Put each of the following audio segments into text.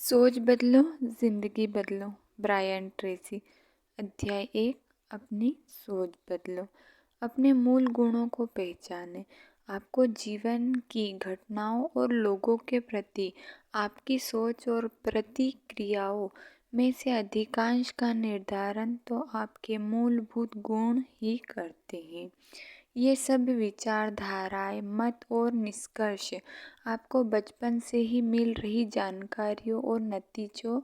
सोच बदलो, जिंदगी बदलो। Brian Tracy. अध्याय 1। अपनी सोच बदलो। अपने मूल गुणों को पहचानें। आपको जीवन की घटनाओं और लोगों के प्रति आपकी सोच और प्रतिक्रियाओं में से अधिकांश का निर्धारण तो आपके मूलभूत गुण ही करते हैं। ये सब विचारधाराएं, मत और निष्कर्ष आपको बचपन से ही मिल रही जानकारियों और नतीजों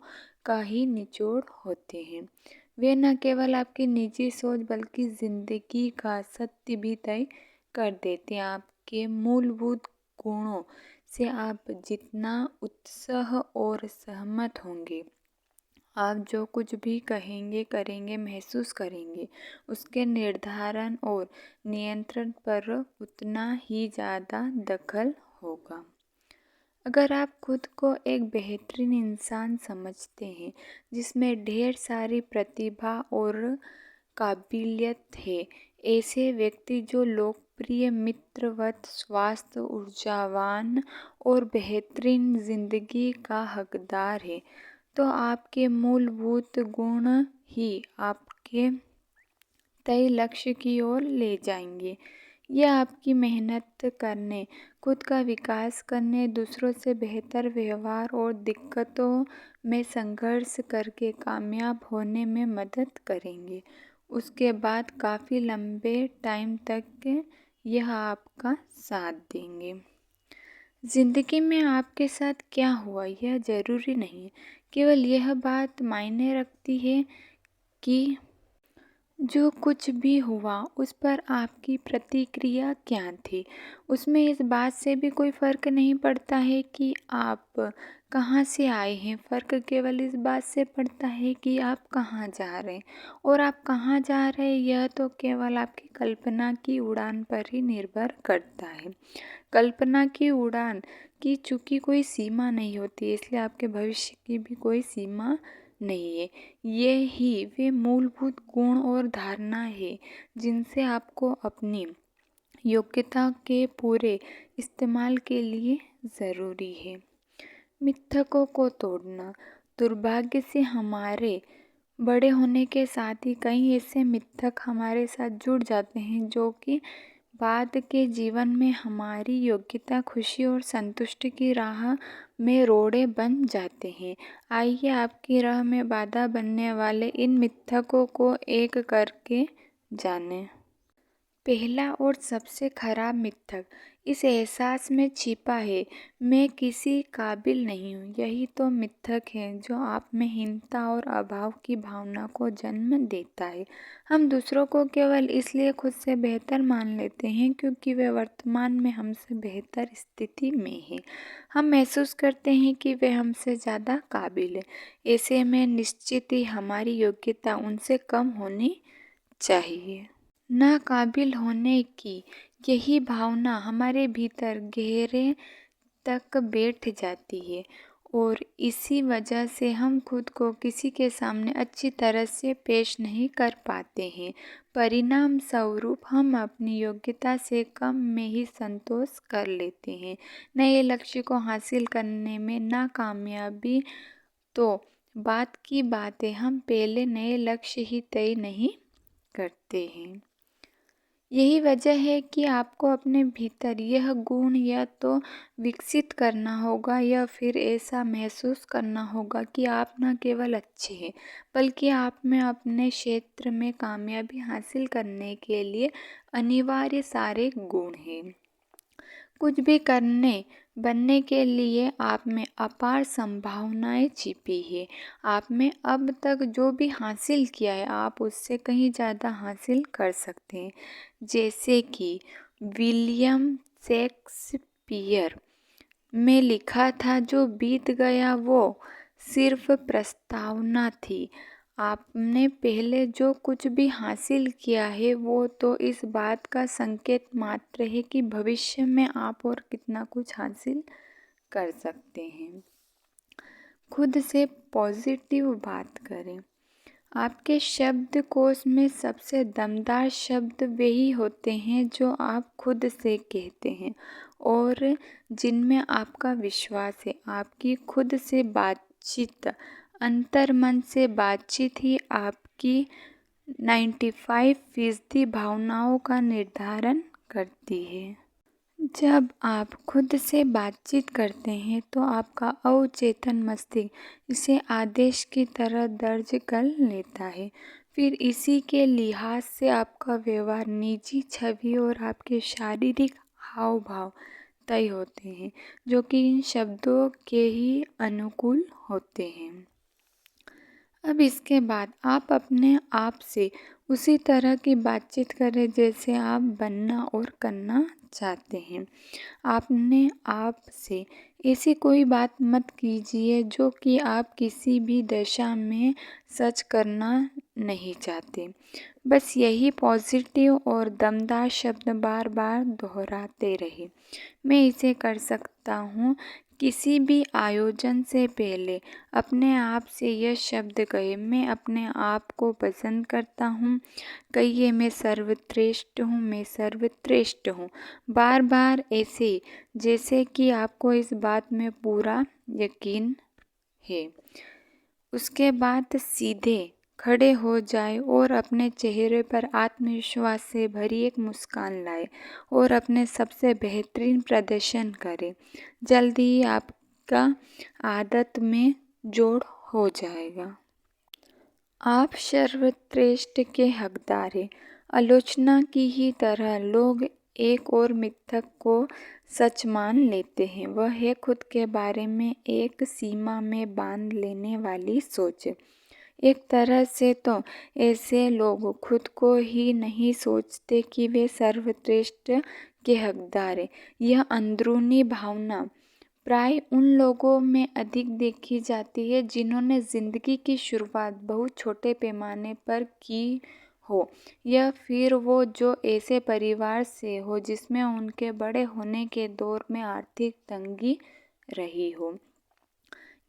का ही निचोड़ होते हैं। वे न केवल आपकी निजी सोच बल्कि जिंदगी का सत्य भी तय कर देते हैं। आपके मूलभूत गुणों से आप जितना उत्साह और सहमत होंगे, आप जो कुछ भी कहेंगे, करेंगे, महसूस करेंगे, उसके निर्धारण और नियंत्रण पर उतना ही ज़्यादा दखल होगा। अगर आप खुद को एक बेहतरीन इंसान समझते हैं जिसमें ढेर सारी प्रतिभा और काबिलियत है, ऐसे व्यक्ति जो लोकप्रिय, मित्रवत, स्वास्थ्य, ऊर्जावान और बेहतरीन जिंदगी का हकदार है, तो आपके मूलभूत गुण ही आपके तय लक्ष्य की ओर ले जाएंगे। यह आपकी मेहनत करने, खुद का विकास करने, दूसरों से बेहतर व्यवहार और दिक्कतों में संघर्ष करके कामयाब होने में मदद करेंगे। उसके बाद काफ़ी लंबे टाइम तक यह आपका साथ देंगे। ज़िंदगी में आपके साथ क्या हुआ यह ज़रूरी नहीं है। केवल यह बात मायने रखती है कि जो कुछ भी हुआ उस पर आपकी प्रतिक्रिया क्या थी। उसमें इस बात से भी कोई फ़र्क नहीं पड़ता है कि आप कहाँ से आए हैं। फ़र्क केवल इस बात से पड़ता है कि आप कहाँ जा रहे हैं। और आप कहाँ जा रहे हैं यह तो केवल आपकी कल्पना की उड़ान पर ही निर्भर करता है। कल्पना की उड़ान की चूँकि कोई सीमा नहीं होती, इसलिए आपके भविष्य की भी कोई सीमा नहीं है। ये ही वे मूलभूत गुण और धारणा है जिनसे आपको अपनी योग्यता के पूरे इस्तेमाल के लिए ज़रूरी है। मिथकों को तोड़ना। दुर्भाग्य से हमारे बड़े होने के साथ ही कई ऐसे मिथक हमारे साथ जुड़ जाते हैं जो कि बाद के जीवन में हमारी योग्यता, खुशी और संतुष्टि की राह में रोड़े बन जाते हैं। आइए आपकी राह में बाधा बनने वाले इन मिथकों को एक करके जानें। पहला और सबसे खराब मिथक इस एहसास में छिपा है, मैं किसी काबिल नहीं हूँ। यही तो मिथक है जो आप में हीनता और अभाव की भावना को जन्म देता है। हम दूसरों को केवल इसलिए खुद से बेहतर मान लेते हैं क्योंकि वे वर्तमान में हमसे बेहतर स्थिति में हैं। हम महसूस करते हैं कि वे हमसे ज़्यादा काबिल हैं। ऐसे में निश्चित ही हमारी योग्यता उनसे कम होनी चाहिए। नाकाबिल होने की यही भावना हमारे भीतर गहरे तक बैठ जाती है और इसी वजह से हम खुद को किसी के सामने अच्छी तरह से पेश नहीं कर पाते हैं। परिणाम स्वरूप हम अपनी योग्यता से कम में ही संतोष कर लेते हैं। नए लक्ष्य को हासिल करने में नाकामयाबी तो बात की बात है, हम पहले नए लक्ष्य ही तय नहीं करते हैं। यही वजह है कि आपको अपने भीतर यह गुण या तो विकसित करना होगा या फिर ऐसा महसूस करना होगा कि आप न केवल अच्छे हैं बल्कि आप में अपने क्षेत्र में कामयाबी हासिल करने के लिए अनिवार्य सारे गुण हैं। कुछ भी करने बनने के लिए आप में अपार संभावनाएं छिपी है। आप में अब तक जो भी हासिल किया है आप उससे कहीं ज़्यादा हासिल कर सकते हैं। जैसे कि विलियम शेक्सपियर में लिखा था, जो बीत गया वो सिर्फ प्रस्तावना थी। आपने पहले जो कुछ भी हासिल किया है वो तो इस बात का संकेत मात्र है कि भविष्य में आप और कितना कुछ हासिल कर सकते हैं। खुद से पॉजिटिव बात करें। आपके शब्दकोश में सबसे दमदार शब्द वही होते हैं जो आप खुद से कहते हैं और जिनमें आपका विश्वास है। आपकी खुद से बात बातचीत, अंतर्मन से बातचीत ही आपकी 95% भावनाओं का निर्धारण करती है। जब आप खुद से बातचीत करते हैं तो आपका अवचेतन मस्तिष्क इसे आदेश की तरह दर्ज कर लेता है। फिर इसी के लिहाज से आपका व्यवहार, निजी छवि और आपके शारीरिक हाव भाव तय होते हैं, जो कि इन शब्दों के ही अनुकूल होते हैं। अब इसके बाद आप अपने आप से उसी तरह की बातचीत करें जैसे आप बनना और करना चाहते हैं। अपने आप से ऐसी कोई बात मत कीजिए जो कि आप किसी भी दशा में सच करना नहीं चाहते। बस यही पॉजिटिव और दमदार शब्द बार बार दोहराते रहे। मैं इसे कर सकता हूँ। किसी भी आयोजन से पहले अपने आप से यह शब्द कहें, मैं अपने आप को पसंद करता हूँ। कहिए, मैं सर्वश्रेष्ठ हूँ, मैं सर्वश्रेष्ठ हूँ। बार बार ऐसे जैसे कि आपको इस बात में पूरा यकीन है। उसके बाद सीधे खड़े हो जाए और अपने चेहरे पर आत्मविश्वास से भरी एक मुस्कान लाए और अपने सबसे बेहतरीन प्रदर्शन करें। जल्दी ही आपका आदत में जोड़ हो जाएगा। आप सर्वश्रेष्ठ के हकदार हैं। आलोचना की ही तरह लोग एक और मिथक को सच मान लेते हैं। वह है खुद के बारे में एक सीमा में बांध लेने वाली सोच। एक तरह से तो ऐसे लोग खुद को ही नहीं सोचते कि वे सर्वश्रेष्ठ के हकदार हैं। यह अंदरूनी भावना प्राय उन लोगों में अधिक देखी जाती है जिन्होंने ज़िंदगी की शुरुआत बहुत छोटे पैमाने पर की हो, या फिर वो जो ऐसे परिवार से हो जिसमें उनके बड़े होने के दौर में आर्थिक तंगी रही हो।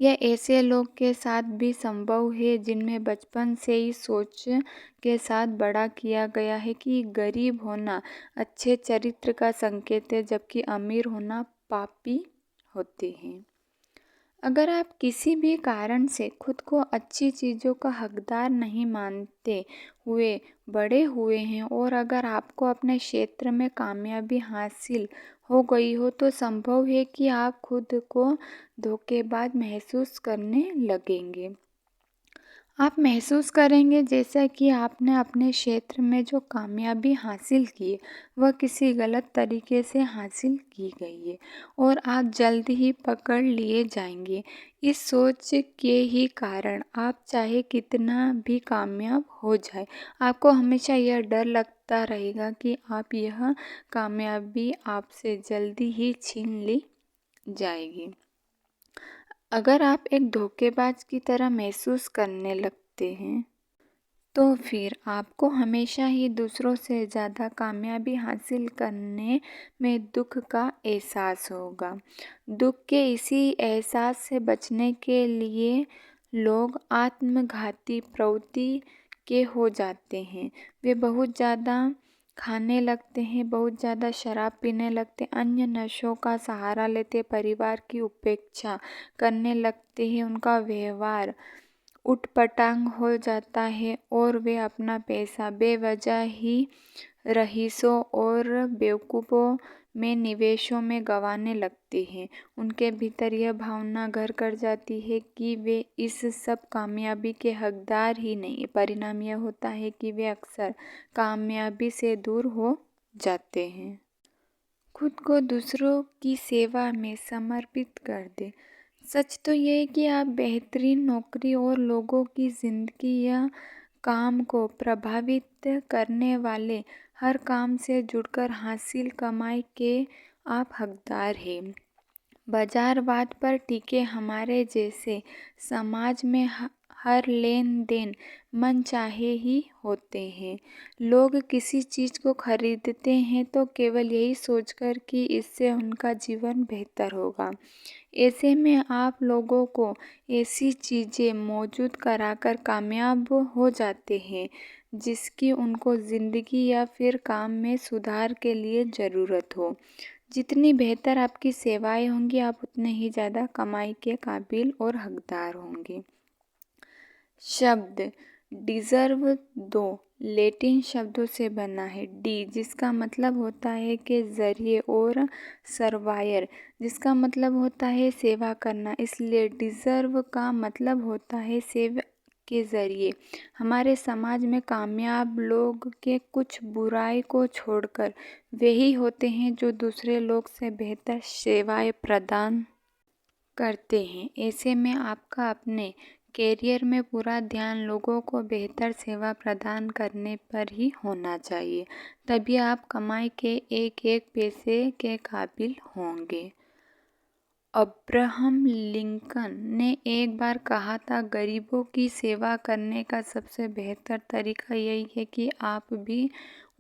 यह ऐसे लोग के साथ भी संभव है जिनमें बचपन से ही सोच के साथ बड़ा किया गया है कि गरीब होना अच्छे चरित्र का संकेत है, जबकि अमीर होना पापी होते हैं। अगर आप किसी भी कारण से खुद को अच्छी चीज़ों का हकदार नहीं मानते हुए बड़े हुए हैं और अगर आपको अपने क्षेत्र में कामयाबी हासिल हो गई हो तो संभव है कि आप खुद को धोखेबाज महसूस करने लगेंगे। आप महसूस करेंगे जैसा कि आपने अपने क्षेत्र में जो कामयाबी हासिल की है वह किसी गलत तरीके से हासिल की गई है और आप जल्द ही पकड़ लिए जाएंगे। इस सोच के ही कारण आप चाहे कितना भी कामयाब हो जाए, आपको हमेशा यह डर लगता रहेगा कि आप यह कामयाबी आपसे जल्दी ही छीन ली जाएगी। अगर आप एक धोखेबाज की तरह महसूस करने लगते हैं तो फिर आपको हमेशा ही दूसरों से ज़्यादा कामयाबी हासिल करने में दुख का एहसास होगा। दुख के इसी एहसास से बचने के लिए लोग आत्मघाती प्रवृत्ति के हो जाते हैं। वे बहुत ज़्यादा खाने लगते हैं, बहुत ज़्यादा शराब पीने लगते हैं, अन्य नशों का सहारा लेते, परिवार की उपेक्षा करने लगते हैं। उनका व्यवहार उटपटांग हो जाता है और वे अपना पैसा बेवजह ही रईसों और बेवकूफ़ों में निवेशों में गंवाने लगते हैं। उनके भीतर यह भावना घर कर जाती है कि वे इस सब कामयाबी के हकदार ही नहीं। परिणाम यह होता है कि वे अक्सर कामयाबी से दूर हो जाते हैं। खुद को दूसरों की सेवा में समर्पित कर दें। सच तो यह है कि आप बेहतरीन नौकरी और लोगों की ज़िंदगी या काम को प्रभावित करने वाले हर काम से जुड़कर हासिल कमाई के आप हकदार हैं। बाजारवाद पर टिके हमारे जैसे समाज में हर लेन देन मनचाहे ही होते हैं। लोग किसी चीज़ को खरीदते हैं तो केवल यही सोचकर कि इससे उनका जीवन बेहतर होगा। ऐसे में आप लोगों को ऐसी चीज़ें मौजूद कराकर कामयाब हो जाते हैं जिसकी उनको ज़िंदगी या फिर काम में सुधार के लिए ज़रूरत हो। जितनी बेहतर आपकी सेवाएं होंगी आप उतने ही ज़्यादा कमाई के काबिल और हकदार होंगे। शब्द डिज़र्व दो लैटिन शब्दों से बना है। डी जिसका मतलब होता है कि ज़रिए और सर्वायर जिसका मतलब होता है सेवा करना, इसलिए डिज़र्व का मतलब होता है सेवा के ज़रिए। हमारे समाज में कामयाब लोग के कुछ बुराई को छोड़कर वही होते हैं जो दूसरे लोग से बेहतर सेवाएं प्रदान करते हैं। ऐसे में आपका अपने कैरियर में पूरा ध्यान लोगों को बेहतर सेवा प्रदान करने पर ही होना चाहिए, तभी आप कमाई के एक एक पैसे के काबिल होंगे। अब्राहम लिंकन ने एक बार कहा था, गरीबों की सेवा करने का सबसे बेहतर तरीका यही है कि आप भी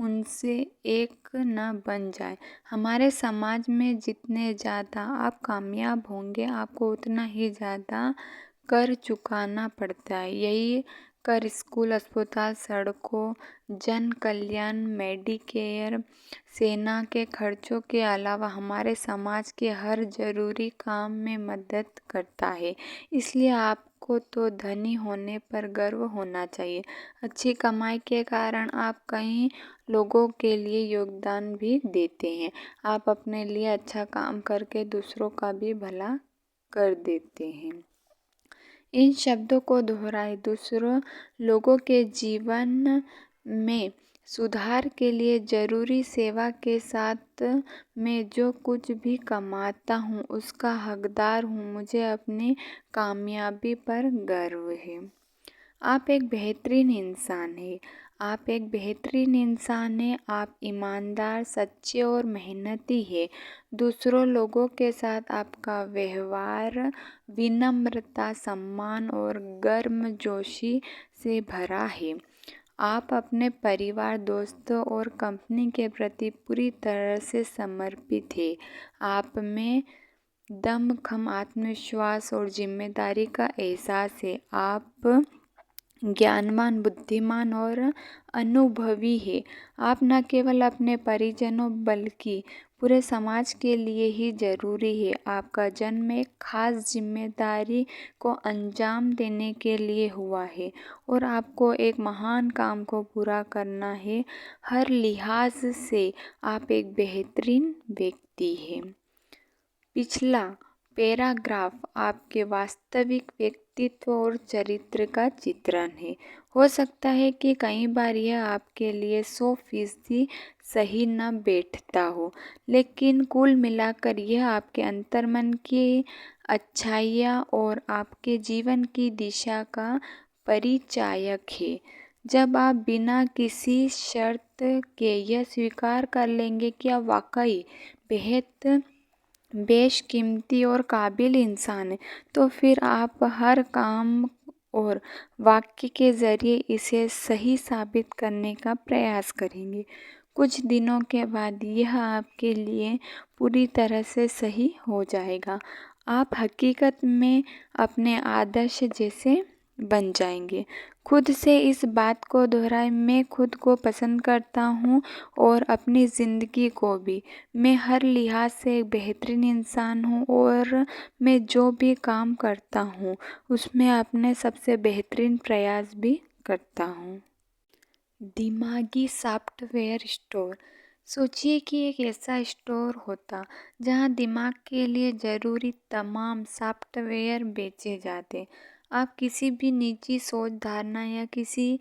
उनसे एक न बन जाए। हमारे समाज में जितने ज़्यादा आप कामयाब होंगे आपको उतना ही ज़्यादा कर चुकाना पड़ता है। यही कर स्कूल, अस्पताल, सड़कों, जन कल्याण, मेडिकेयर, सेना के खर्चों के अलावा हमारे समाज के हर ज़रूरी काम में मदद करता है। इसलिए आपको तो धनी होने पर गर्व होना चाहिए। अच्छी कमाई के कारण आप कई लोगों के लिए योगदान भी देते हैं। आप अपने लिए अच्छा काम करके दूसरों का भी भला कर देते हैं। इन शब्दों को दोहराए दूसरों लोगों के जीवन में सुधार के लिए ज़रूरी सेवा के साथ मैं जो कुछ भी कमाता हूँ उसका हकदार हूँ। मुझे अपनी कामयाबी पर गर्व है। आप एक बेहतरीन इंसान हैं। आप एक बेहतरीन इंसान हैं। आप ईमानदार, सच्चे और मेहनती हैं। दूसरों लोगों के साथ आपका व्यवहार विनम्रता, सम्मान और गर्मजोशी से भरा है। आप अपने परिवार, दोस्तों और कंपनी के प्रति पूरी तरह से समर्पित हैं। आप में दमखम, आत्मविश्वास और जिम्मेदारी का एहसास है। आप ज्ञानवान, बुद्धिमान और अनुभवी है। आप न केवल अपने परिजनों बल्कि पूरे समाज के लिए ही ज़रूरी है। आपका जन्म एक खास जिम्मेदारी को अंजाम देने के लिए हुआ है और आपको एक महान काम को पूरा करना है। हर लिहाज से आप एक बेहतरीन व्यक्ति हैं। पिछला पैराग्राफ आपके वास्तविक व्यक्तित्व और चरित्र का चित्रण है। हो सकता है कि कई बार यह आपके लिए 100% सही न बैठता हो, लेकिन कुल मिलाकर यह आपके अंतर्मन की अच्छाइयाँ और आपके जीवन की दिशा का परिचायक है। जब आप बिना किसी शर्त के यह स्वीकार कर लेंगे कि आप वाकई बेहद बेशकीमती और काबिल इंसान है, तो फिर आप हर काम और वाक्य के ज़रिए इसे सही साबित करने का प्रयास करेंगे। कुछ दिनों के बाद यह आपके लिए पूरी तरह से सही हो जाएगा। आप हकीकत में अपने आदर्श जैसे बन जाएंगे। खुद से इस बात को दोहराएं, मैं खुद को पसंद करता हूँ और अपनी ज़िंदगी को भी। मैं हर लिहाज से एक बेहतरीन इंसान हूँ और मैं जो भी काम करता हूँ उसमें अपने सबसे बेहतरीन प्रयास भी करता हूँ। दिमागी सॉफ्टवेयर स्टोर। सोचिए कि एक ऐसा स्टोर होता जहां दिमाग के लिए ज़रूरी तमाम सॉफ्टवेयर बेचे जाते। आप किसी भी निजी सोच, धारणा या किसी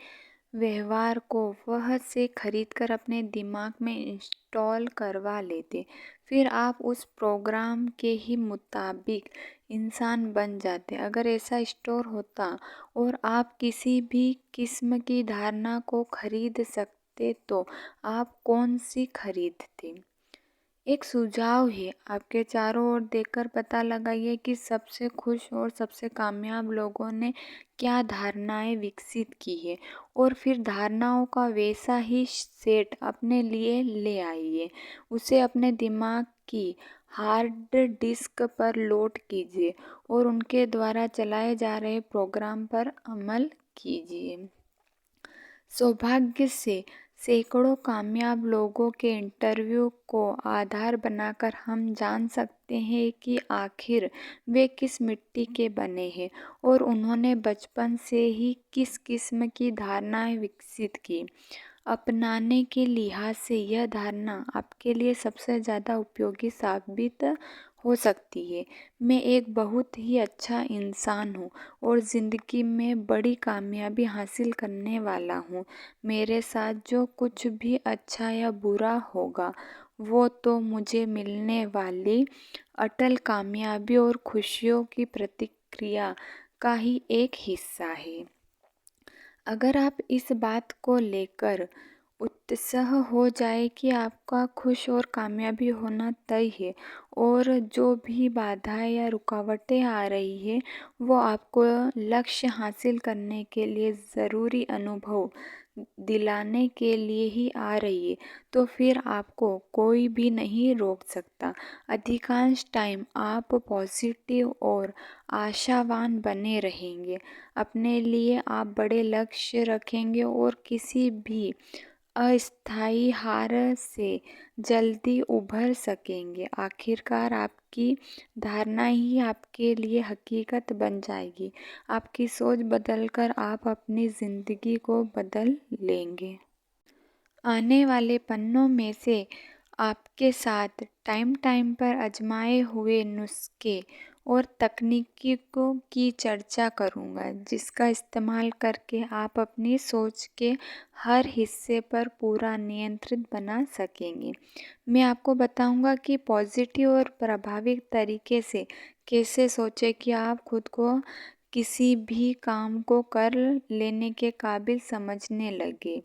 व्यवहार को वह से खरीदकर अपने दिमाग में इंस्टॉल करवा लेते। फिर आप उस प्रोग्राम के ही मुताबिक इंसान बन जाते। अगर ऐसा स्टोर होता और आप किसी भी किस्म की धारणा को खरीद सकते तो आप कौन सी खरीदते? एक सुझाव है, आपके चारों ओर देखकर पता लगाइए कि सबसे खुश और सबसे कामयाब लोगों ने क्या धारणाएं विकसित की है और फिर धारणाओं का वैसा ही सेट अपने लिए ले आइए। उसे अपने दिमाग की हार्ड डिस्क पर लोड कीजिए और उनके द्वारा चलाए जा रहे प्रोग्राम पर अमल कीजिए। सौभाग्य से सैकड़ों कामयाब लोगों के इंटरव्यू को आधार बनाकर हम जान सकते हैं कि आखिर वे किस मिट्टी के बने हैं और उन्होंने बचपन से ही किस किस्म की धारणाएं विकसित की। अपनाने के लिहाज से यह धारणा आपके लिए सबसे ज़्यादा उपयोगी साबित हो सकती है। मैं एक बहुत ही अच्छा इंसान हूँ और ज़िंदगी में बड़ी कामयाबी हासिल करने वाला हूँ। मेरे साथ जो कुछ भी अच्छा या बुरा होगा वो तो मुझे मिलने वाली अटल कामयाबी और खुशियों की प्रतिक्रिया का ही एक हिस्सा है। अगर आप इस बात को लेकर उत्साह हो जाए कि आपका खुश और कामयाबी होना तय है और जो भी बाधाएं या रुकावटें आ रही है वो आपको लक्ष्य हासिल करने के लिए ज़रूरी अनुभव दिलाने के लिए ही आ रही है, तो फिर आपको कोई भी नहीं रोक सकता। अधिकांश टाइम आप पॉजिटिव और आशावान बने रहेंगे। अपने लिए आप बड़े लक्ष्य रखेंगे और किसी भी अस्थायी हार से जल्दी उभर सकेंगे। आखिरकार आपकी धारणा ही आपके लिए हकीकत बन जाएगी। आपकी सोच बदलकर आप अपनी ज़िंदगी को बदल लेंगे। आने वाले पन्नों में से आपके साथ टाइम पर आजमाए हुए नुस्खे और तकनीकों की चर्चा करूँगा जिसका इस्तेमाल करके आप अपनी सोच के हर हिस्से पर पूरा नियंत्रित बना सकेंगे। मैं आपको बताऊँगा कि पॉजिटिव और प्रभावी तरीके से कैसे सोचें कि आप खुद को किसी भी काम को कर लेने के काबिल समझने लगे।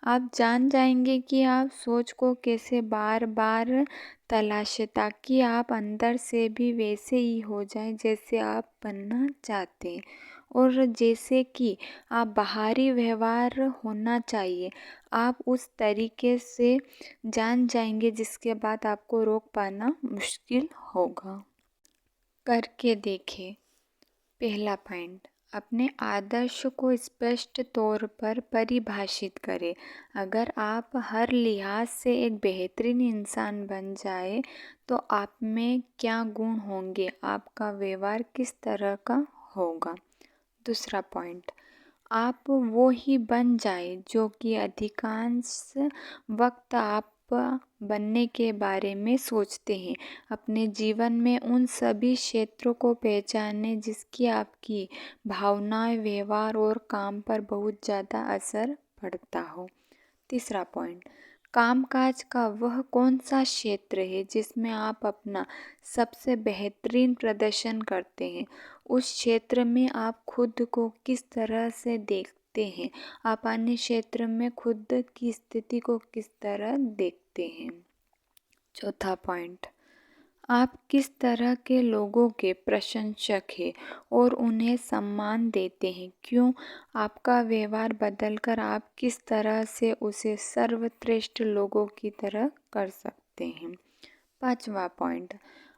आप जान जाएंगे कि आप सोच को कैसे बार बार तलाशें ताकि आप अंदर से भी वैसे ही हो जाएं जैसे आप बनना चाहते हैं और जैसे कि आप बाहरी व्यवहार होना चाहिए आप उस तरीके से जान जाएंगे जिसके बाद आपको रोक पाना मुश्किल होगा। करके देखें। पहला पॉइंट, अपने आदर्श को स्पष्ट तौर पर परिभाषित करें। अगर आप हर लिहाज से एक बेहतरीन इंसान बन जाए तो आप में क्या गुण होंगे, आपका व्यवहार किस तरह का होगा। दूसरा पॉइंट, आप वो ही बन जाए जो कि अधिकांश वक्त आप बनने के बारे में सोचते हैं। अपने जीवन में उन सभी क्षेत्रों को पहचानें जिसकी आपकी भावनाएं, व्यवहार और काम पर बहुत ज़्यादा असर पड़ता हो। तीसरा पॉइंट, कामकाज का वह कौन सा क्षेत्र है जिसमें आप अपना सबसे बेहतरीन प्रदर्शन करते हैं। उस क्षेत्र में आप खुद को किस तरह से देखते हैं, आप अन्य क्षेत्र में खुद की स्थिति को किस तरह देखते हैं। चौथा पॉइंट, आप किस तरह के लोगों के प्रशंसक हैं और उन्हें सम्मान देते हैं, क्यों। आपका व्यवहार बदलकर आप किस तरह से उसे सर्वश्रेष्ठ लोगों की तरह कर सकते हैं। पांचवा पॉइंट,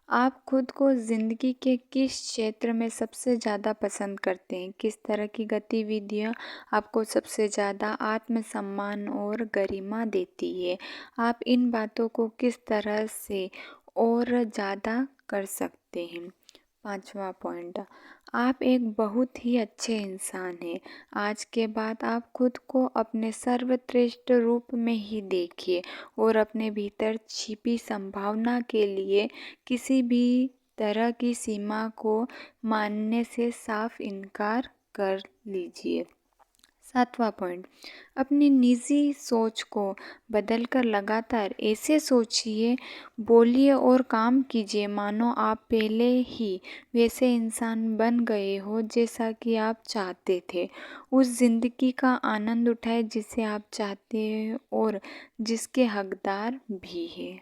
आप खुद को ज़िंदगी के किस क्षेत्र में सबसे ज़्यादा पसंद करते हैं, किस तरह की गतिविधियाँ आपको सबसे ज़्यादा आत्मसम्मान और गरिमा देती है। आप इन बातों को किस तरह से और ज़्यादा कर सकते हैं। पांचवा पॉइंट, आप एक बहुत ही अच्छे इंसान हैं। आज के बाद आप खुद को अपने सर्वश्रेष्ठ रूप में ही देखिए और अपने भीतर छिपी संभावना के लिए किसी भी तरह की सीमा को मानने से साफ इनकार कर लीजिए। सातवां पॉइंट, अपनी निजी सोच को बदलकर लगातार ऐसे सोचिए, बोलिए और काम कीजिए मानो आप पहले ही वैसे इंसान बन गए हो जैसा कि आप चाहते थे। उस ज़िंदगी का आनंद उठाए जिसे आप चाहते हैं और जिसके हकदार भी हैं।